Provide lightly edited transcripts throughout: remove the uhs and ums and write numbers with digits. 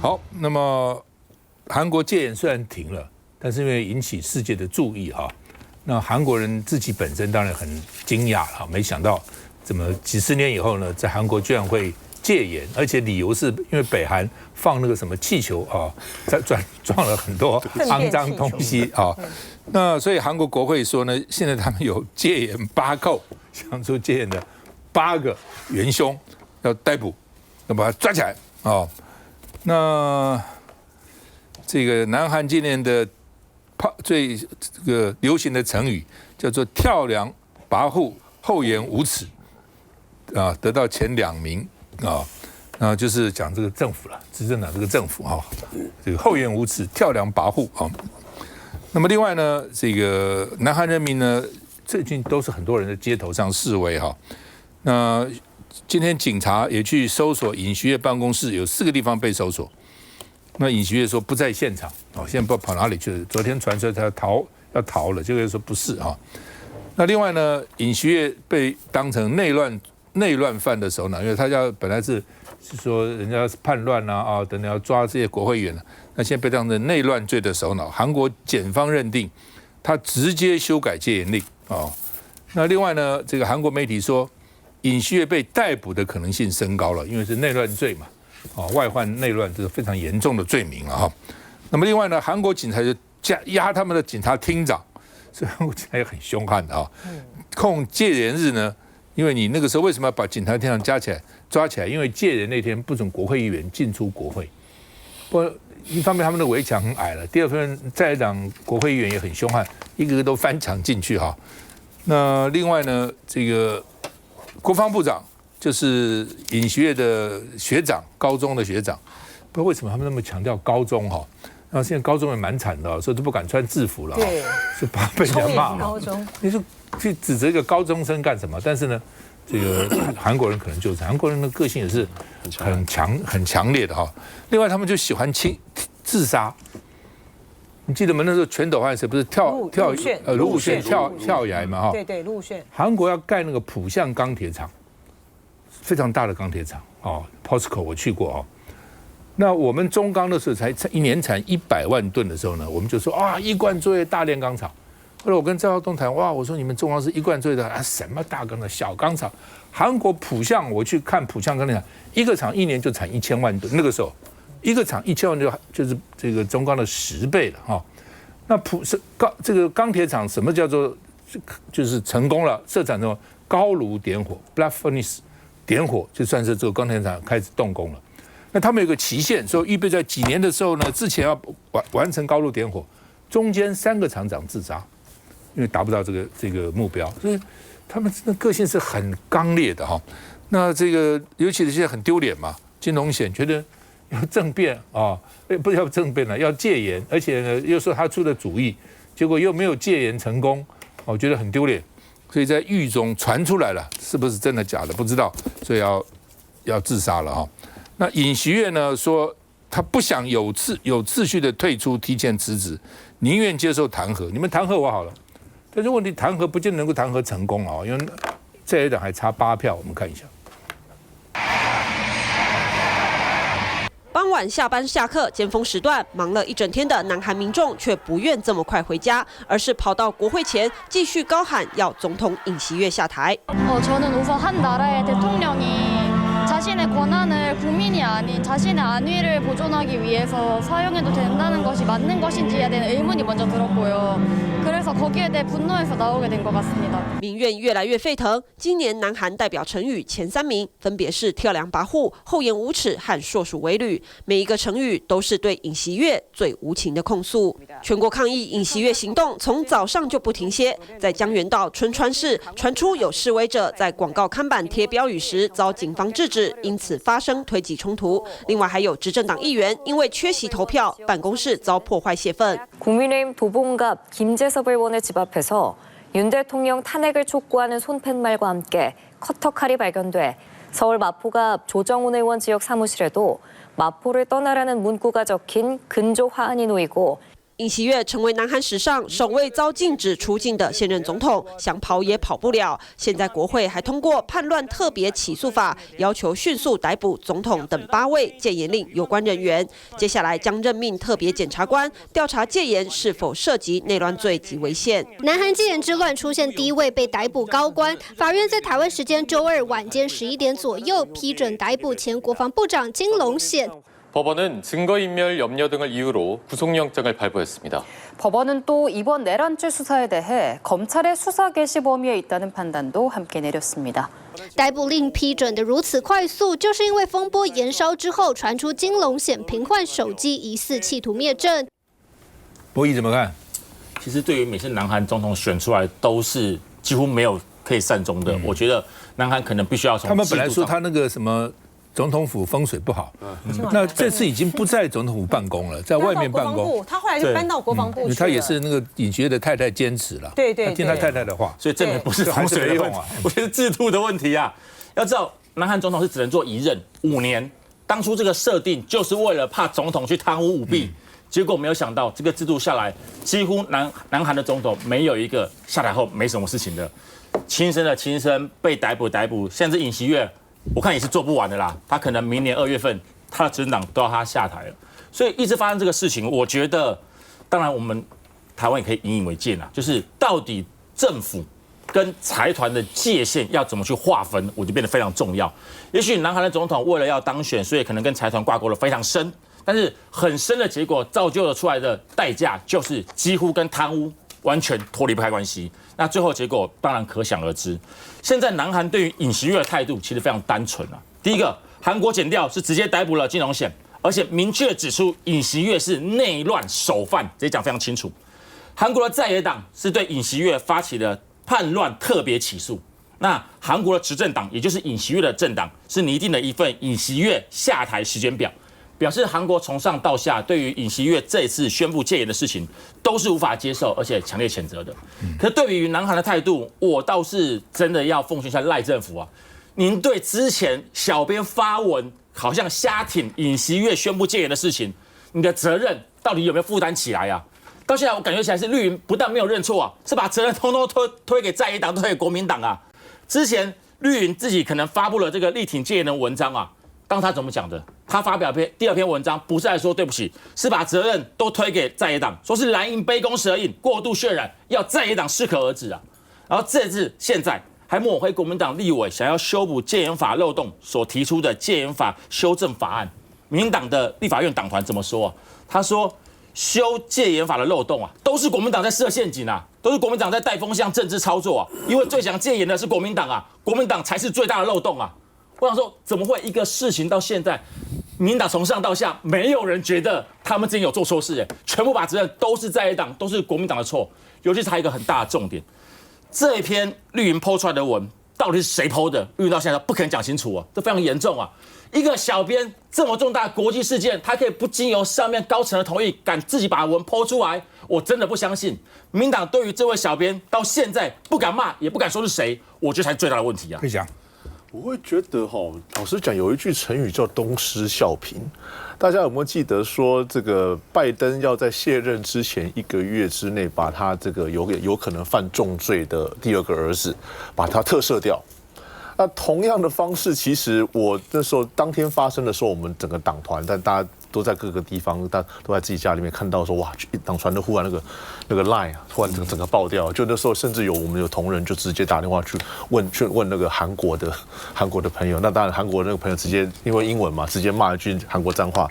好，那么韩国戒严虽然停了，但是因为引起世界的注意哈，那韩国人自己本身当然很惊讶了，没想到怎么几十年以后呢，在韩国居然会戒严，而且理由是因为北韩放那个什么气球啊，撞了很多肮脏东西啊。那所以韩国国会说呢，现在他们有戒严8扣，想出戒严的8个元凶要逮捕，要把他抓起来啊。那这个南韩今年的最这个流行的成语叫做跳梁跋扈、厚颜无耻啊，得到前2名啊。那就是讲这个政府了，执政党这个政府哈，这个厚颜无耻、跳梁跋扈啊。那么另外呢，这个南韩人民呢，最近都是很多人在街头上示威哈。那今天警察也去搜索尹锡悦办公室，有4个地方被搜索。那尹锡悦说不在现场，哦，现在不知道跑哪里去了。昨天传说他要逃了，结果说不是啊。那另外呢，尹锡悦被当成内乱犯的首脑，因为他本来是说人家叛乱啊等等要抓这些国会议员，那现在被当成内乱罪的首脑。韩国检方认定他直接修改戒严令啊。那另外呢，这个韩国媒体说，尹锡悦被逮捕的可能性升高了，因为是内乱罪嘛，外患内乱这是非常严重的罪名了哈。那么另外呢，韩国警察就压他们的警察厅长，所以韩国警察也很凶悍的啊。控戒严日呢，因为你那个时候为什么要把警察厅长抓起来？因为戒严那天不准国会议员进出国会。不，一方面他们的围墙很矮了，第二方面在党国会议员也很凶悍，一个个都翻墙进去哈。那另外呢，这个国防部长就是尹锡悦的学长，高中的学长，不知道为什么他们那么强调高中哈。然后现在高中也蛮惨的，所以都不敢穿制服了，对，是怕被人家骂。高中，你说去指责一个高中生干什么？但是呢，这个韩国人可能就是韩国人的个性也是很强烈的哈。另外，他们就喜欢自杀。你记得吗？那时候全斗焕谁不是卢武铉跳崖嘛哈？对，卢武铉。韩国要盖那个浦项钢铁厂，非常大的钢铁厂哦 ，POSCO 我去过哦。那我们中钢的时候才1年产100万吨的时候呢，我们就说啊，一贯作业大炼钢厂。后来我跟赵耀东谈，哇，我说你们中钢是一贯作业的啊，什么大钢的小钢厂？韩国浦项，我去看浦项钢铁厂，一个厂1年就产1000万吨，那个时候一个厂1000万就是这个中钢的10倍了哈。那这个钢铁厂什么叫做就是成功了？设厂之后高炉点火 （blast furnace） 点火，就算是这个钢铁厂开始动工了。那他们有个期限，说预备在几年的时候呢，之前要完成高炉点火，中间3个厂长自杀，因为达不到这个目标，所以他们的个性是很刚烈的哈。那这个尤其是现在很丢脸嘛，金融险觉得要政变啊，不是要政变了，要戒严，而且呢又说他出的主意，结果又没有戒严成功，我觉得很丢脸，所以在狱中传出来了，是不是真的假的不知道，所以要自杀了哈。那尹锡悦呢说，他不想有秩序的退出，提前辞职，宁愿接受弹劾。你们弹劾我好了，但是问题弹劾不见得能够弹劾成功啊，因为在野党还差8票。我们看一下。傍晚下班下课尖峰时段，忙了一整天的南韩民众却不愿这么快回家，而是跑到国会前继续高喊要总统尹锡悦下台。저는 우선 한 나라의 대통령이 자신의 권한을 국민이 아닌 자신의 안위를 보존하기 위해서 사용해도 된다는 것이 맞는 것인지에 대한 의문이 먼저 들었고요. 그래서 거기에 대해 분노해서 나오게 된 것 같습니다. 民怨越来越沸腾，今年南韩代表成语前3名分别是跳梁跋扈、厚颜无耻和硕鼠为履，每一个成语都是对尹锡悦最无情的控诉。全国抗议尹锡悦行动从早上就不停歇，在江原道春川市传出有示威者在广告看板贴标语时遭警方制止，因此发生推挤冲突。另外还有执政党议员因为缺席投票，办公室遭破坏泄愤。 국민의힘 도봉갑 김재섭 의원의 집 앞에서 윤 대통령 탄핵을 촉구하는 손팻말과 함께 커터칼이 발견돼 서울 마포갑 조정훈 의원 지역 사무실에도 마포를 떠나라는 문구가 적힌 근조 화환이 놓이고 尹锡悦成为南韩史上首位遭禁止出境的现任总统，想跑也跑不了。现在国会还通过叛乱特别起诉法，要求迅速逮捕总统等8位戒严令有关人员。接下来将任命特别检察官调查戒严是否涉及内乱罪及违宪。南韩戒严之乱出现第一位被逮捕高官，法院在台湾时间周二晚间11点左右批准逮捕前国防部长金龙显。 법원은 증거인멸 염려 등을 이유로 구속영장을 발부했습니다. 법원은 또 이번 내란죄 수사에 대해 검찰의 수사 개시 범위에 있다는 판단도 함께 내렸습니다. 逮捕令批准的如此快速，就是因为风波延烧之后，传出金龙显平换手机，疑似企图灭证。博弈怎么看？其实对于每次南韩总统选出来，都是几乎没有可以善终的。我觉得南韩可能必须要从他们本来说他那个什么。 总统府风水不好，那这次已经不在总统府办公了，在外面办公。他后来就搬到国防部去了。他也是那个尹锡悦的太太坚持了，对，听他太太的话，所以证明不是风水的问题，我觉得制度的问题啊。要知道，南韩总统是只能做1任5年，当初这个设定就是为了怕总统去贪污舞弊，结果没有想到这个制度下来，几乎南韩的总统没有一个下台后没什么事情的，亲生的亲生被逮捕，现在尹锡悦。 我看也是做不完的啦，他可能明年2月份，他的执政党都要他下台了，所以一直发生这个事情，我觉得，当然我们台湾也可以引以为戒啦，就是到底政府跟财团的界限要怎么去划分，我就变得非常重要。也许南韩的总统为了要当选，所以可能跟财团挂钩的非常深，但是很深的结果造就了出来的代价，就是几乎跟贪污完全脱离不开关系。 那最后结果当然可想而知。现在南韩对于尹锡悦的态度其实非常单纯啊。第一个，韩国检调是直接逮捕了金龙显，而且明确指出尹锡悦是内乱首犯，直接讲非常清楚。韩国的在野党是对尹锡悦发起了叛乱特别起诉。那韩国的执政党，也就是尹锡悦的政党，是拟定了一份尹锡悦下台时间表。 表示韩国从上到下对于尹锡悦这一次宣布戒严的事情都是无法接受，而且强烈谴责的。可是对于南韩的态度，我倒是真的要奉劝一下赖政府啊，您对之前小编发文好像瞎挺尹锡悦宣布戒严的事情，你的责任到底有没有负担起来啊？到现在我感觉起来是绿营不但没有认错啊，是把责任通通推给在野党，推给国民党啊。之前绿营自己可能发布了这个力挺戒严的文章啊。 当他怎么讲的？他发表第2篇文章，不是来说对不起，是把责任都推给在野党，说是蓝营杯弓蛇影、过度渲染，要在野党适可而止啊。然后这次现在还抹黑国民党立委想要修补戒严法漏洞所提出的戒严法修正法案，民进党的立法院党团怎么说啊？他说修戒严法的漏洞啊，都是国民党在设陷阱啊，都是国民党在带风向、政治操作啊，因为最想戒严的是国民党啊，国民党才是最大的漏洞啊。 我想说，怎么会一个事情到现在，民进党从上到下没有人觉得他们之前有做错事？哎，全部把责任都是在野党，都是国民党的错。尤其是还有一个很大的重点，这一篇绿营抛出来的文到底是谁抛的？绿营到现在不肯讲清楚啊，这非常严重啊！一个小编这么重大的国际事件，他可以不经由上面高层的同意，敢自己把文抛出来，我真的不相信。民进党对于这位小编到现在不敢骂，也不敢说是谁，我觉得才是最大的问题啊！可以讲。 我会觉得老实讲，有一句成语叫东施效颦。大家有没有记得说，这个拜登要在卸任之前1个月之内，把他这个有可能犯重罪的第2个儿子，把他特赦掉？那同样的方式，其实我那时候当天发生的时候，我们整个党团，但大家都在各个地方，都在自己家里面看到说，哇，党传的忽然那个 line 啊，突然整个爆掉。就那时候甚至我们有同仁就直接打电话去问那个韩国的朋友。那当然韩国那个朋友直接因为英文嘛，直接骂一句韩国脏话。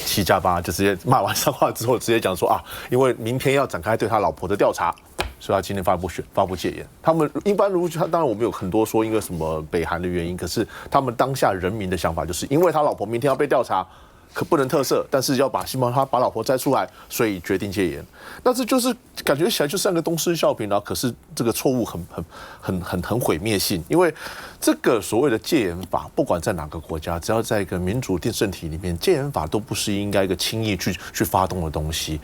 7+8就直接骂完脏话之后，直接讲说啊，因为明天要展开对他老婆的调查，所以他今天发布戒严。他们一般当然我们有很多说因为什么北韩的原因，可是他们当下人民的想法就是因为他老婆明天要被调查，可不能特赦，但是要希望他把老婆摘出来，所以决定戒严。那这就是感觉起来就像个东施效颦，然后可是这个错误很毁灭性，因为这个所谓的戒严法，不管在哪个国家，只要在一个民主政体里面，戒严法都不是应该一个轻易去发动的东西。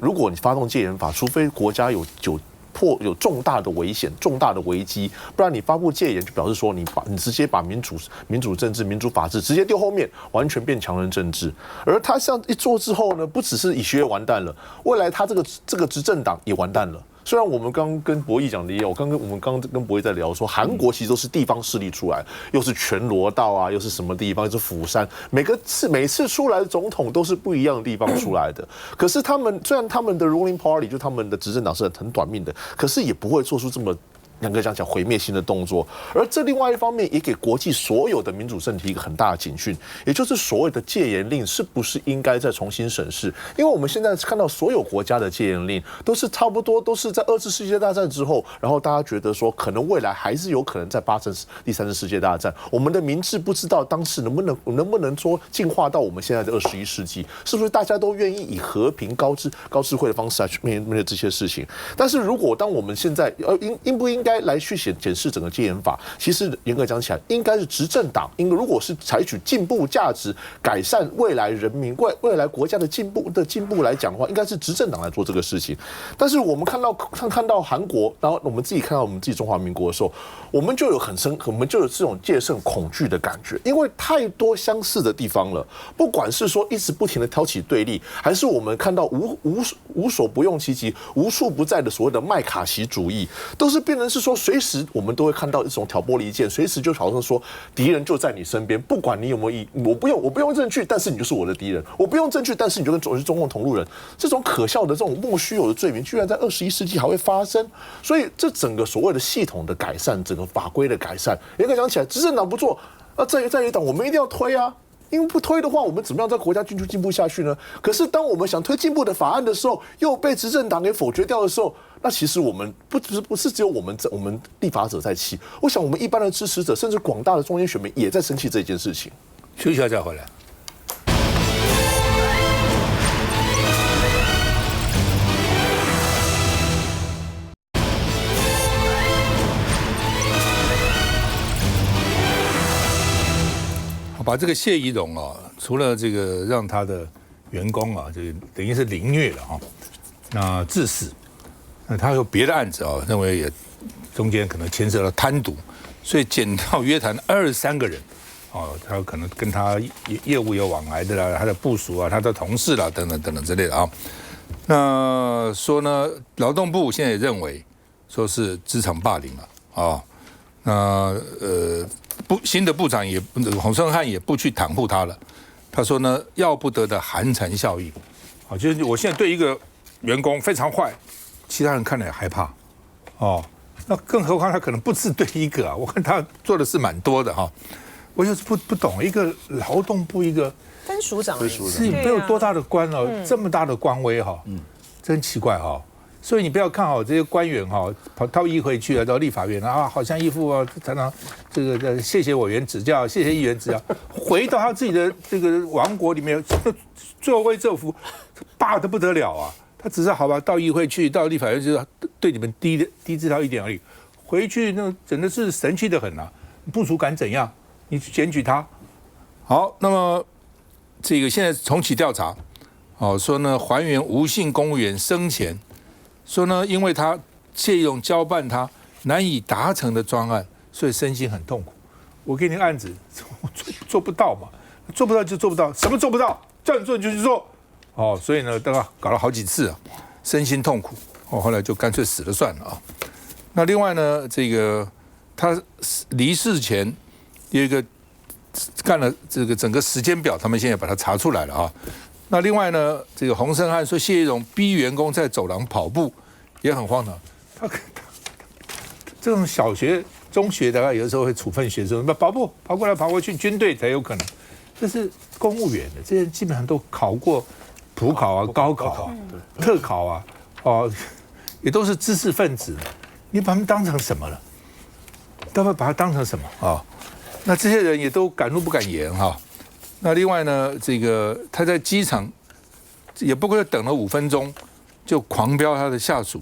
如果你发动戒严法，除非国家有有重大的危险、重大的危机，不然你发布戒严就表示说你直接把民主政治、民主法治直接丢后面，完全变强人政治。而他这样一做之后呢，不只是以学完蛋了，未来他这个执政党也完蛋了。虽然我们刚跟博弈讲的也有，我们刚跟博弈在聊说，韩国其实都是地方势力出来，又是全罗道啊，又是什么地方，又是釜山，每次出来的总统都是不一样的地方出来的。可是虽然他们的 ruling party 就他们的执政党是很短命的，可是也不会做出这么两个讲毁灭性的动作。而这另外一方面也给国际所有的民主政体一个很大的警讯，也就是所谓的戒严令是不是应该再重新审视？因为我们现在看到所有国家的戒严令都是差不多都是在2次世界大战之后，然后大家觉得说可能未来还是有可能再发生第3次世界大战。我们的民智不知道当时能不能说进化到我们现在的21世纪，是不是大家都愿意以和平高智慧的方式来去面对这些事情？但是如果当我们现在应不应该来去检视整个戒严法，其实严格讲起来，应该是执政党，如果是采取进步价值、改善未来人民、未来国家的进步来讲的话，应该是执政党来做这个事情。但是我们看到韩国，然后我们自己看到我们自己中华民国的时候，我们就有这种戒慎恐惧的感觉，因为太多相似的地方了。不管是说一直不停的挑起对立，还是我们看到无所不用其极、无处不在的所谓的麦卡锡主义，都是变成是说随时我们都会看到一种挑拨离间，随时就好像说敌人就在你身边，不管你有没有我不用证据，但是你就是我的敌人；我不用证据，但是你就跟我是中共同路人。这种可笑的这种莫须有的罪名，居然在21世纪还会发生。所以这整个所谓的系统的改善，整个法规的改善，严格讲起来，执政党不做，在野党我们一定要推啊。因为不推的话，我们怎么样在国家进步下去呢？可是当我们想推进步的法案的时候，又被执政党给否决掉的时候，那其实我们不是只有我们立法者在气，我想我们一般的支持者，甚至广大的中间选民也在生气这件事情。休息一下再回来。把这个谢宜容啊，除了这个让他的员工啊，这个等于是凌虐了哈，那致死，那他有别的案子啊，认为也中间可能牵涉到贪渎，所以检调约谈23个人，哦，他可能跟他业务有往来的啦，他的部属啊，他的同事啦，等等等等之类的啊。那说呢，劳动部现在也认为说是职场霸凌了啊，那新的部长也洪胜汉也不去袒护他了。他说呢，要不得的寒蝉效应，啊，就是我现在对一个员工非常坏，其他人看了也害怕，哦，那更何况他可能不止对一个啊，我看他做的事蛮多的哈。我就是不懂，一个劳动部一个分署长是没有多大的官哦，这么大的官威哈，真奇怪哈。所以你不要看好这些官员哈，跑到议会去啊，到立法院啊，好像一副啊常常这个谢谢委员指教，谢谢议员指教，回到他自己的这个王国里面，作威作福，霸得不得了啊！他只是好吧，到议会去，到立法院就是对你们低这套一点而已，回去那真的是神气得很啊！部署敢怎样？你去检举他。好，那么这个现在重启调查，哦，说呢还原吴姓公务员生前。说呢，因为他谢宜容交办他难以达成的专案，所以身心很痛苦。我给你个案子，做不到嘛，做不到就做不到，什么做不到，叫你做你就去做。哦，所以呢，大概搞了好几次啊，身心痛苦。哦，后来就干脆死了算了啊。那另外呢，这个他离世前有一个干了这个整个时间表，他们现在把它查出来了啊。那另外呢，这个洪胜汉说谢宜容逼员工在走廊跑步，也很荒唐。他这种小学、中学大概有的时候会处分学生，跑步跑过来跑过去，军队才有可能。这是公务员的，这些基本上都考过普考啊、高考啊、特考啊，哦，也都是知识分子。你把他们当成什么了？要不要把他当成什么啊？那这些人也都敢怒不敢言哈。那另外呢，这个他在机场也不过等了5分钟，就狂飙他的下属，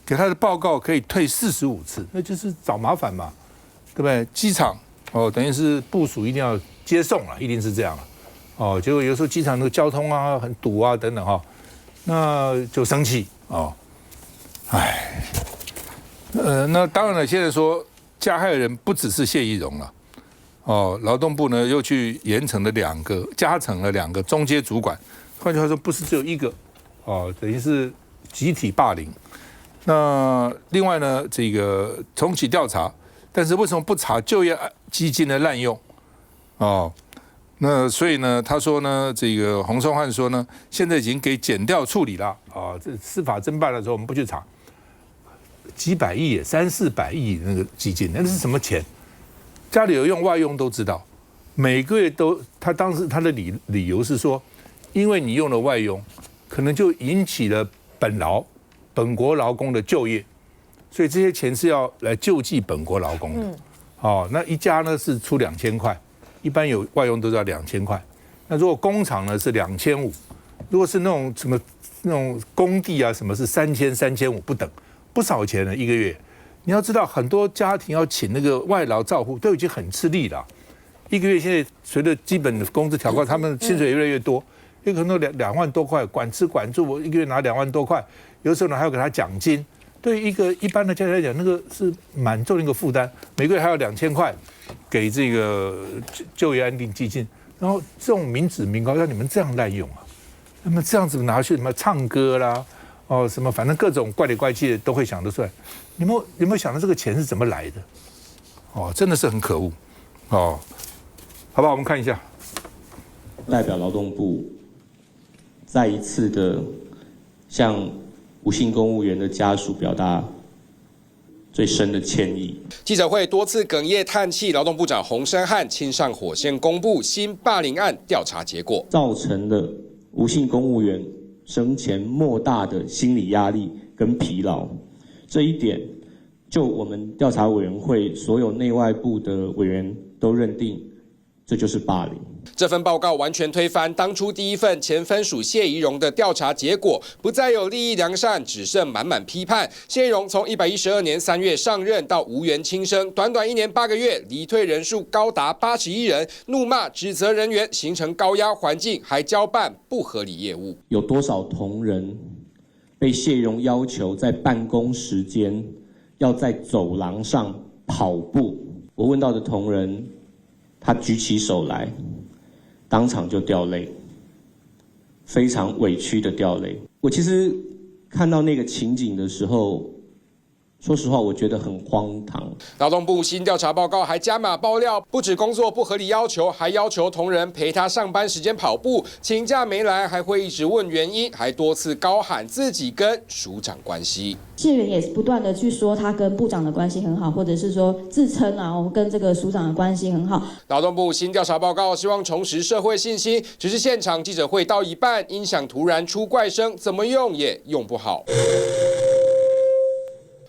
给他的报告可以退45次，那就是找麻烦嘛，对不对？机场哦，等于是部署一定要接送了，一定是这样了。哦，结果有时候机场那个交通啊很堵啊等等哈，那就生气哦，哎。那当然了，现在说加害人不只是谢宜容了，劳动部呢又去加成了2个中阶主管，换句话说，不是只有1个，等于是集体霸凌。那另外呢，这个重启调查，但是为什么不查就业基金的滥用？那所以呢，他说呢，这个洪松汉说呢，现在已经给检调处理了这司法侦办的时候我们不去查，几百亿耶，300-400亿那个基金，那是什么钱？家里有用外用都知道，每个月都，他当时他的理由是说，因为你用了外用，可能就引起了本国劳工的就业，所以这些钱是要来救济本国劳工的。那一家呢是出2000块，一般有外佣都是要2000块。那如果工厂呢是2500，如果是那种工地啊什么是3000、3500不等，不少钱呢一个月。你要知道，很多家庭要请那个外劳照护都已经很吃力了，一个月现在随着基本的工资调高，他们薪水越来越多，有可能2万多块，管吃管住，我一个月拿2万多块。有时候呢还要给他奖金，对一个一般的家庭来讲，那个是蛮重的一个负担。每个月还要2000块给这个就业安定基金，然后这种民脂民膏要你们这样滥用啊？那么这样子拿去什么唱歌啦，什么反正各种怪里怪气的都会想得出来。你有没有想到这个钱是怎么来的？真的是很可恶好吧，我们看一下，代表劳动部再一次的向无薪公务员的家属表达最深的歉意。记者会多次哽咽叹气，劳动部长洪申翰亲上火线公布新霸凌案调查结果，造成了无薪公务员生前莫大的心理压力跟疲劳。这一点，就我们调查委员会所有内外部的委员都认定，这就是霸凌。这份报告完全推翻当初第一份前分署谢宜容的调查结果，不再有利益良善，只剩满满批判。谢宜容从112年3月上任到无缘轻生，短短1年8个月，离退人数高达81人，怒骂指责人员形成高压环境，还交办不合理业务。有多少同仁被谢宜容要求在办公时间要在走廊上跑步？我问到的同仁，他举起手来，当场就掉泪，非常委屈的掉泪。我其实看到那个情景的时候，说实话，我觉得很荒唐。劳动部新调查报告还加码爆料，不止工作不合理要求，还要求同仁陪他上班时间跑步，请假没来还会一直问原因，还多次高喊自己跟署长关系。谢员也不断的去说他跟部长的关系很好，或者是说自称我跟这个署长的关系很好。劳动部新调查报告希望重拾社会信心，只是现场记者会到一半，音响突然出怪声，怎么用也用不好。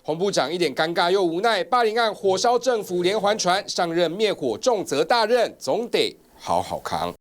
洪部长一脸尴尬又无奈，霸凌案火烧政府连环船，上任灭火重责大任，总得好好扛。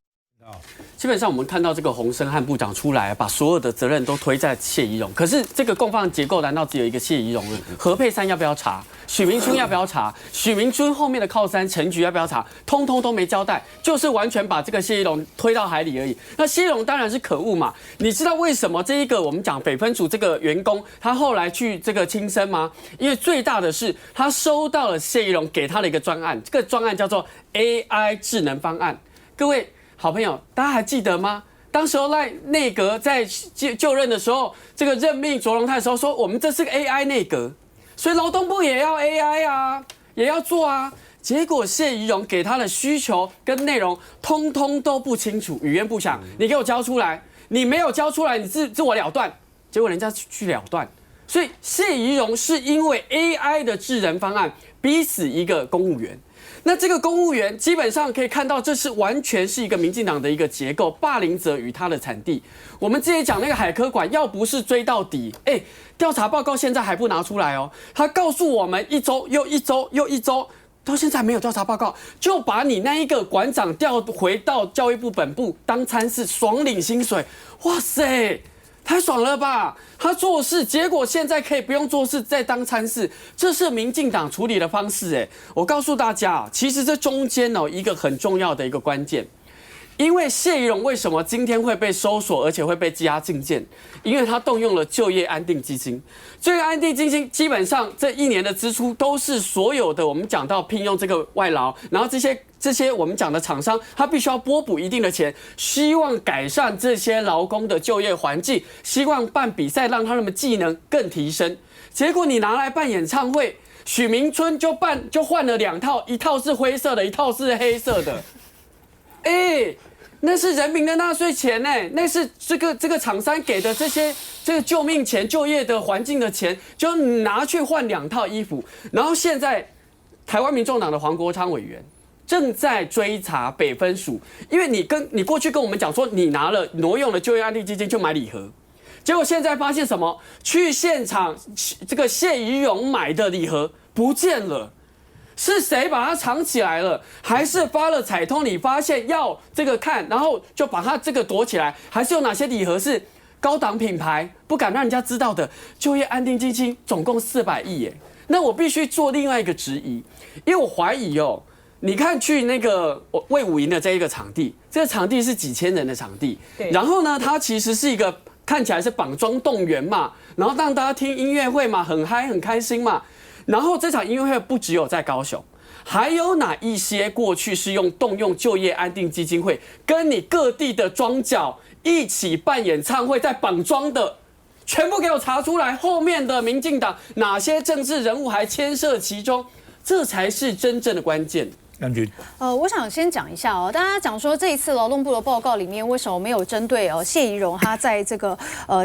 基本上我们看到这个洪申翰部长出来，把所有的责任都推在谢宜容。可是这个共犯结构难道只有一个谢宜容呢？何佩珊要不要查？许明春要不要查？许明春后面的靠山陈菊要不要查？通通都没交代，就是完全把这个谢宜容推到海里而已。那谢宜容当然是可恶嘛。你知道为什么这一个我们讲北分署这个员工他后来去这个轻生吗？因为最大的是他收到了谢宜容给他的一个专案，这个专案叫做 AI 智能方案。各位好朋友，大家还记得吗？当时候赖内阁在就任的时候，这个任命卓荣泰的时候说，我们这是个 AI 内阁，所以劳动部也要 AI 啊，也要做啊。结果谢宜容给他的需求跟内容通通都不清楚，语焉不详。你给我交出来，你没有交出来，你自我了断。结果人家去了断，所以谢宜容是因为 AI 的智能方案逼死一个公务员。那这个公务员基本上可以看到，这是完全是一个民进党的一个结构，霸凌者与他的产地。我们之前讲那个海科馆，要不是追到底，调查报告现在还不拿出来哦。他告诉我们1周又1周又1周，到现在没有调查报告，就把你那一个馆长调回到教育部本部当参事，爽领薪水。哇塞！太爽了吧！他做事，结果现在可以不用做事，再当参事，这是民进党处理的方式。我告诉大家，其实这中间一个很重要的一个关键，因为谢宜容为什么今天会被搜索，而且会被羁押禁见？因为他动用了就业安定基金。就业安定基金基本上这1年的支出都是所有的我们讲到聘用这个外劳，然后这些我们讲的厂商，他必须要拨补一定的钱，希望改善这些劳工的就业环境，希望办比赛让他们技能更提升。结果你拿来办演唱会，许明春就换了2套，一套是灰色的，一套是黑色的。那是人民的纳税钱呢，那是这个厂商给的这个救命钱、就业的环境的钱，就拿去换2套衣服。然后现在台湾民众党的黄国昌委员正在追查北分署，因为你过去跟我们讲说你挪用了就业安定基金去买礼盒，结果现在发现什么？去现场这个谢宜容买的礼盒不见了。是谁把它藏起来了？还是发了彩通？你发现要这个看，然后就把它这个躲起来？还是有哪些礼盒是高档品牌不敢让人家知道的？就业安定基金总共400亿耶，那我必须做另外一个质疑，因为我怀疑你看去那个卫武营的这一个场地，这个场地是几千人的场地，然后呢，它其实是一个看起来是绑桩动员嘛，然后让大家听音乐会嘛，很嗨很开心嘛。然后这场音乐会不只有在高雄，还有哪一些过去是动用就业安定基金会跟你各地的庄脚一起办演唱会在绑桩的，全部给我查出来。后面的民进党哪些政治人物还牵涉其中，这才是真正的关键。我想先讲一下大家讲说这一次劳动部的报告里面为什么没有针对谢宜容他在这个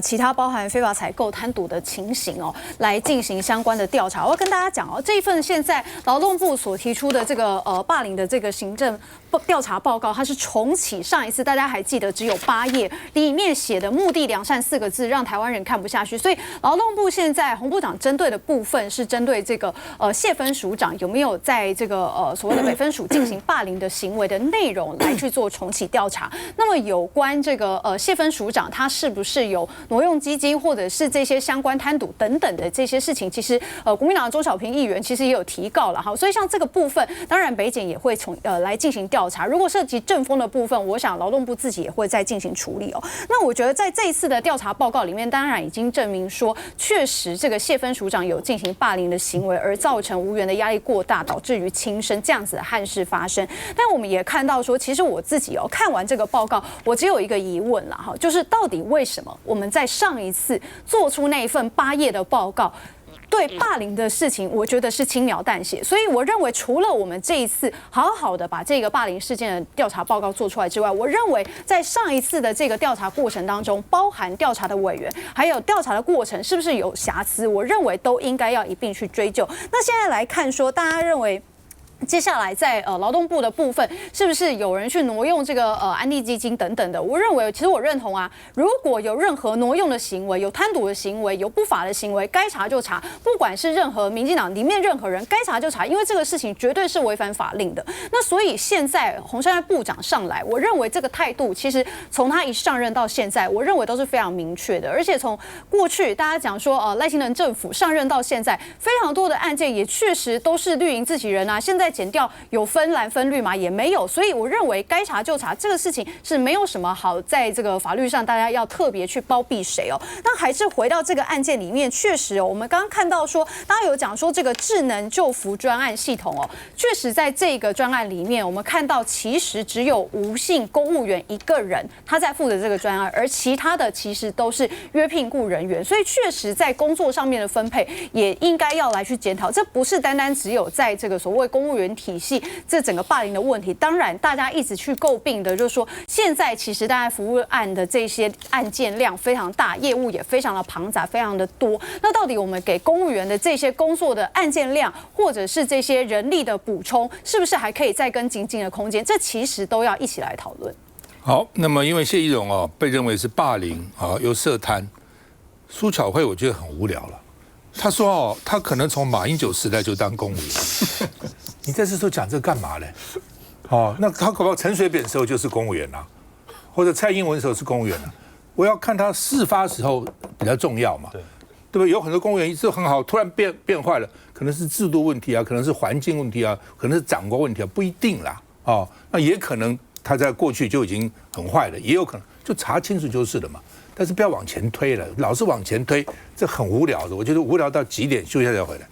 其他包含非法采购、贪渎的情形来进行相关的调查。我要跟大家讲这一份现在劳动部所提出的这个霸凌的这个行政调查报告，它是重启上一次大家还记得只有8页，里面写的目的良善4个字让台湾人看不下去，所以劳动部现在洪部长针对的部分是针对这个谢分署长有没有在这个所谓的北分署进行霸凌的行为的内容来去做重启调查。那么有关这个谢分署长他是不是有挪用基金或者是这些相关贪渎等等的这些事情，其实国民党的周小平议员其实也有提告了哈，所以像这个部分，当然北检也会来进行调查。如果涉及政风的部分，我想劳动部自己也会再进行处理那我觉得在这一次的调查报告里面，当然已经证明说，确实这个谢分署长有进行霸凌的行为，而造成无缘的压力过大，导致于轻生这样子的憾事发生。但我们也看到说，其实我自己看完这个报告，我只有一个疑问啦哈，就是到底为什么我们在上一次做出那一份8页的报告，对霸凌的事情，我觉得是轻描淡写，所以我认为除了我们这一次好好的把这个霸凌事件的调查报告做出来之外，我认为在上一次的这个调查过程当中，包含调查的委员，还有调查的过程是不是有瑕疵，我认为都应该要一并去追究。那现在来看说，大家认为接下来在劳动部的部分，是不是有人去挪用这个安定基金等等的？我认为，其实我认同如果有任何挪用的行为、有贪渎的行为、有不法的行为，该查就查，不管是任何民进党里面任何人，该查就查，因为这个事情绝对是违反法令的。那所以现在洪胜汉部长上来，我认为这个态度其实从他一上任到现在，我认为都是非常明确的，而且从过去大家讲说赖清德政府上任到现在，非常多的案件也确实都是绿营自己人现在检调有分蓝分绿吗？也没有，所以我认为该查就查，这个事情是没有什么好在这个法律上大家要特别去包庇谁那还是回到这个案件里面，确实我们刚刚看到说，大家有讲说这个智能就服专案系统确实在这个专案里面，我们看到其实只有吴姓公务员一个人他在负责这个专案，而其他的其实都是约聘雇人员，所以确实在工作上面的分配也应该要来去检讨，这不是单单只有在这个所谓公务员体系这整个霸凌的问题。当然大家一直去诟病的就是说，现在其实大家服务案的这些案件量非常大，业务也非常的庞杂，非常的多，那到底我们给公务员的这些工作的案件量或者是这些人力的补充，是不是还可以再跟精进的空间，这其实都要一起来讨论。好，那么因为谢宜容被认为是霸凌又涉贪，苏巧慧我觉得很无聊了。他说他可能从马英九时代就当公务员，你在这时候讲这个干嘛呢？那他搞不好陈水扁的时候就是公务员或者蔡英文的时候是公务员我要看他事发时候比较重要嘛，对不对？有很多公务员一直很好，突然变坏了，可能是制度问题可能是环境问题可能是长官问题不一定啦那也可能他在过去就已经很坏了，也有可能就查清楚就是了嘛。但是不要往前推了，老是往前推，这很无聊的。我觉得无聊到极点，休息一下再回来。